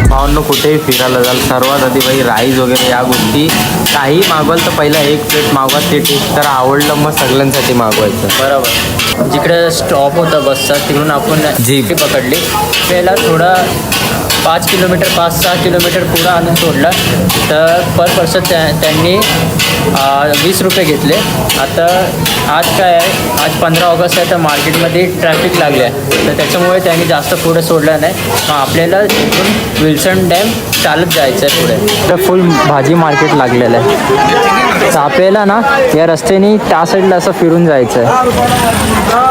भावांनो कुठेही फिरायला जाल सर्वात आधी भाई राईस वगैरे या गोष्टी काही मागवाल तर पहिला एक प्लेट मागवा. ते टेस्ट तर आवडलं मग सगळ्यांसाठी मागवायचं. बरोबर. जिकडे स्टॉप होता बसचा तिकडून आपण जीप पकडली. पहिला थोडा 5-6 किलोमीटर पुढं आणून सोडला. तर पर पर्सन त्यांनी 20 रुपये घेतले. आता आज काय आहे, आज 15 ऑगस्ट आहे तर मार्केटमध्ये ट्रॅफिक लागले आहे तर त्याच्यामुळे त्यांनी जास्त पुढे सोडलं नाही. मग आपल्याला इथून विल्सन डॅम चालत जायचं आहे पुढे. तर फुल भाजी मार्केट लागलेलं आहे. तर आपल्याला ना या रस्त्याने त्या साईडला असं फिरून जायचं आहे.